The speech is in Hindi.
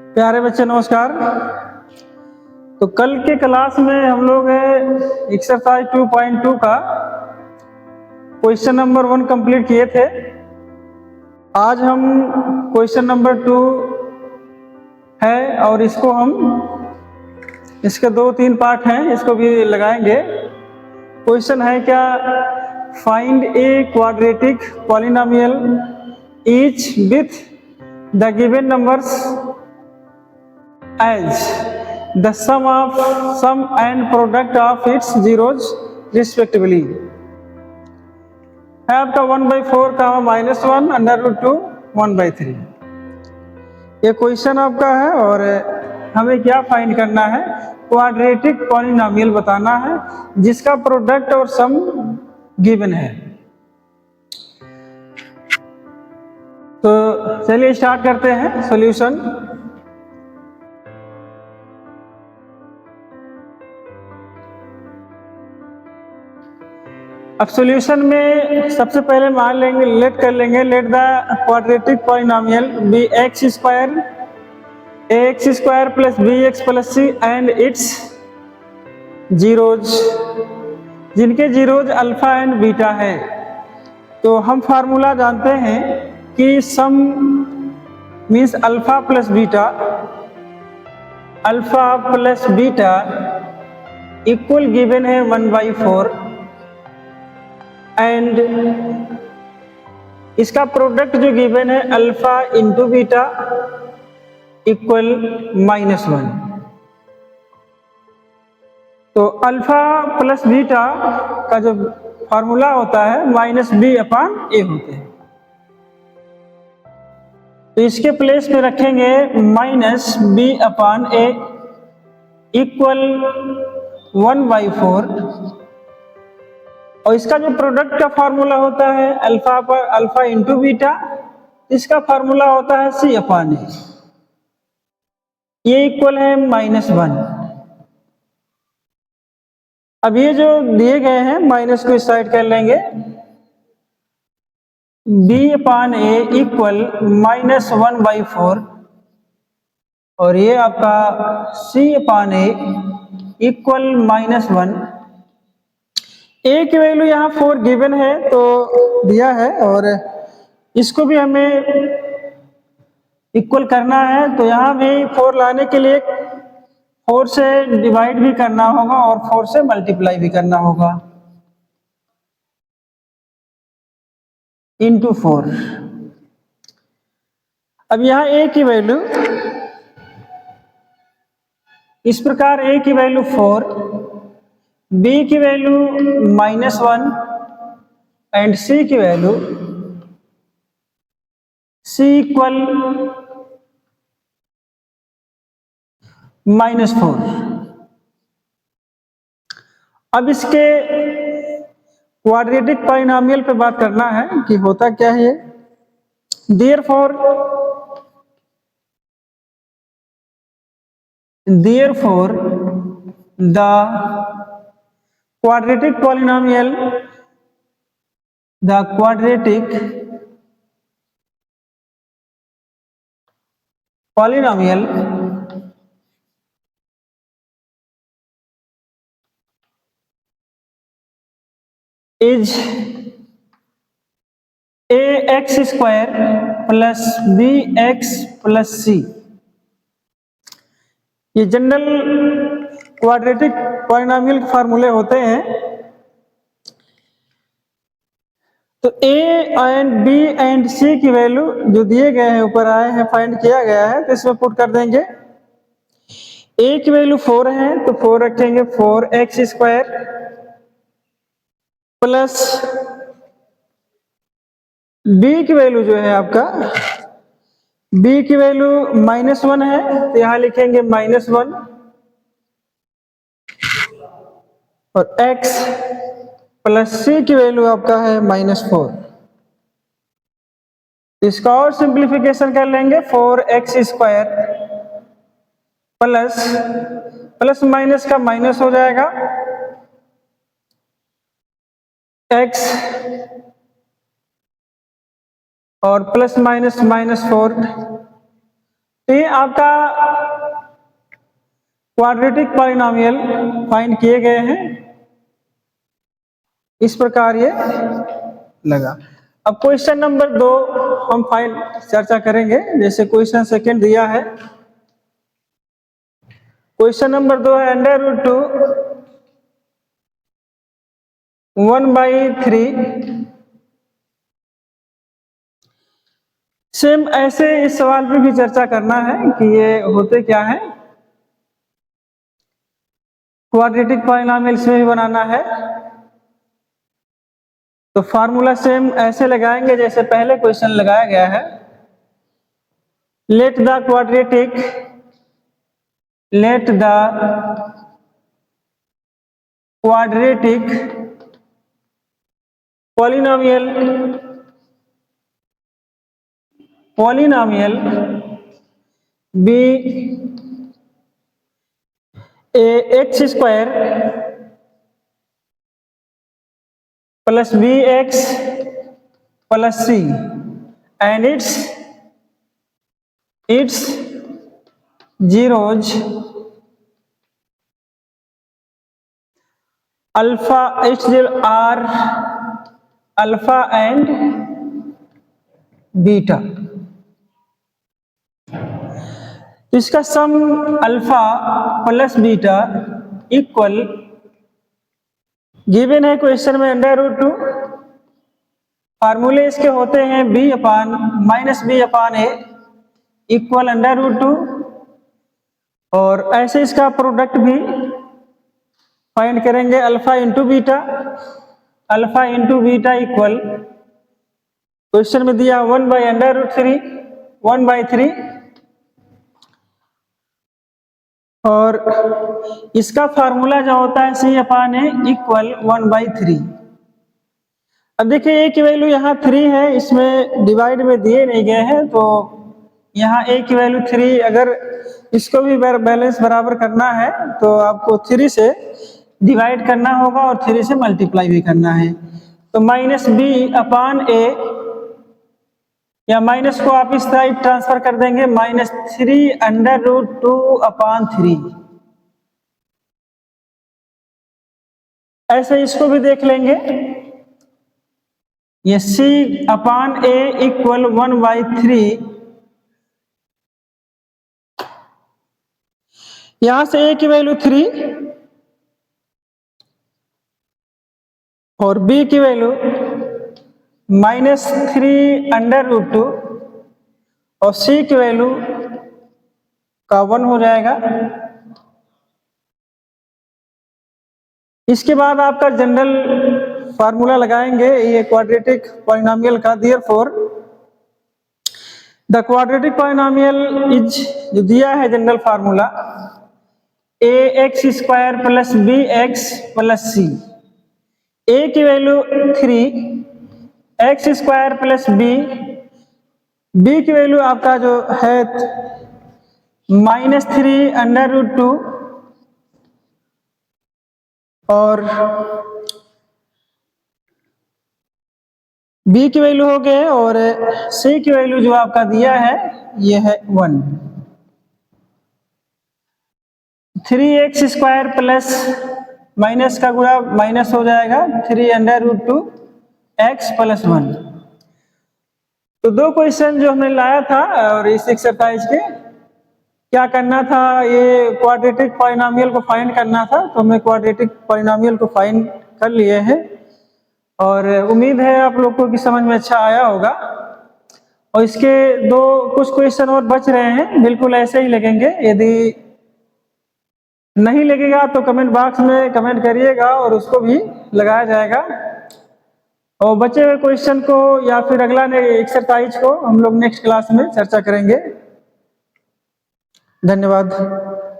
प्यारे बच्चे नमस्कार। तो कल के क्लास में हम लोग एक्सरसाइज 2.2 का क्वेश्चन नंबर 1 कंप्लीट किए थे। आज हम क्वेश्चन नंबर 2 है और इसको हम इसके 2-3 पार्ट हैं, इसको भी लगाएंगे। क्वेश्चन है क्या, find a quadratic polynomial each with the given numbers as the sum and product of its zeros respectively है आपका 1/4 का -1 √2 1/3। ये क्वेश्चन आपका है और हमें क्या फाइंड करना है, क्वाड्रेटिक पॉलिनोमियल बताना है जिसका प्रोडक्ट और सम गिवन है। तो चलिए स्टार्ट करते हैं सॉल्यूशन। अब सॉल्यूशन में सबसे पहले मान लेंगे, let the quadratic polynomial b x square plus b x plus c and its zeros, जिनके जीरोज अल्फा एंड बीटा है। तो हम फार्मूला जानते हैं कि sum means alpha plus beta equal given है 1/4 एंड इसका प्रोडक्ट जो गिवन है अल्फा इंटू बीटा इक्वल -1। तो अल्फा प्लस बीटा का जो फॉर्मूला होता है -b/a होते हैं। तो इसके प्लेस पे रखेंगे -b/a इक्वल 1/4 और इसका जो प्रोडक्ट का फार्मूला होता है अल्फा इंटू बीटा, इसका फार्मूला होता है c/a, ये इक्वल है -1। अब ये जो दिए गए हैं माइनस को इस साइड कर लेंगे, b/a इक्वल -1/4 और ये आपका c/a इक्वल -1। a की वैल्यू यहाँ 4 गिवन है तो दिया है और इसको भी हमें इक्वल करना है। तो यहाँ भी 4 लाने के लिए 4 से डिवाइड भी करना होगा और 4 से मल्टीप्लाई भी करना होगा इंटू 4। अब यहाँ a की वैल्यू इस प्रकार, a की वैल्यू 4, b की वैल्यू -1 एंड c की वैल्यू c इक्वल -4। अब इसके क्वाड्रेटिक पॉलिनोमियल पे बात करना है कि होता क्या है। Therefore the quadratic polynomial is ax square plus bx plus c। ये जनरल क्वाड्रेटिक पॉलिनोमियल के फार्मूले होते हैं। तो a and b and c की वैल्यू जो दिए गए हैं, ऊपर आए हैं, फाइंड किया गया है, तो इसमें पुट कर देंगे। a की वैल्यू 4 है तो 4 रखेंगे, 4x स्क्वायर प्लस b की वैल्यू जो है आपका, b की वैल्यू -1 है तो यहां लिखेंगे -1 और x प्लस c की वैल्यू आपका है -4। इसका और सिंप्लीफिकेशन कर लेंगे, 4x स्क्वायर प्लस माइनस का माइनस हो जाएगा, x और प्लस माइनस -4 तो ये आपका क्वाड्रेटिक पॉलिनोमियल फाइंड किए गए हैं, इस प्रकार ये लगा। अब क्वेश्चन नंबर 2 हम चर्चा करेंगे। जैसे क्वेश्चन सेकंड दिया है, क्वेश्चन नंबर 2 है √2 1/3। सेम ऐसे इस सवाल पे भी चर्चा करना है कि ये होते क्या है। क्वाड्रेटिक पॉलिनोमियल इसमें भी बनाना है, तो फार्मूला सेम ऐसे लगाएंगे जैसे पहले क्वेश्चन लगाया गया है। Let the quadratic polynomial be x² plus bx plus c and its zeros alpha are alpha and beta. तो इसका sum alpha plus beta equal given है क्वेश्चन में √2। फार्मूले इसके होते हैं b/-b/a इक्वल √2, और ऐसे इसका प्रोडक्ट भी फाइंड करेंगे alpha into beta equal question में दिया 1/√3 और इसका फार्मूला जो होता है c/a इक्वल 1/3। अब देखिए a की वैल्यू यहाँ 3 है, इसमें डिवाइड में दिए नहीं गए हैं, तो यहाँ a की वैल्यू 3, अगर इसको भी बैलेंस बराबर करना है तो आपको 3 से डिवाइड करना होगा और 3 से मल्टीप्लाई भी करना है। तो -b/a या माइनस को आप इस साइड ट्रांसफर कर देंगे, -3√2/3। ऐसे इसको भी देख लेंगे, ये c/a इक्वल 1/3। यहां से a की वैल्यू 3 और b की वैल्यू -3√2 और c की वैल्यू का 1 हो जाएगा। इसके बाद आपका जनरल फार्मूला लगाएंगे ये क्वाड्रेटिक पॉलिनोमियल का। Therefore the quadratic polynomial is, जो दिया है general formula, ax² + bx + c। a की वैल्यू 3, x² + b की वैल्यू आपका जो है -3√2 और b की वैल्यू हो गए, और c की वैल्यू जो आपका दिया है ये है 1। 3x² प्लस माइनस का गुणा माइनस हो जाएगा 3√2x + 1। तो दो क्वेश्चन जो हमने लाया था और इस एक्सरसाइज के क्या करना था, ये क्वाड्रेटिक पॉलिनोमियल को फाइंड करना था, तो हमने क्वाड्रेटिक पॉलिनोमियल को फाइंड कर लिए हैं और उम्मीद है आप लोग को कि समझ में अच्छा आया होगा। और इसके कुछ क्वेश्चन और बच रहे हैं, बिल्कुल ऐसे ही लगेंगे। यदि नहीं लगेगा तो कमेंट बॉक्स में कमेंट करिएगा और उसको भी लगाया जाएगा। और बचे हुए क्वेश्चन को या फिर अगला एक्सरसाइज को हम लोग नेक्स्ट क्लास में चर्चा करेंगे। धन्यवाद।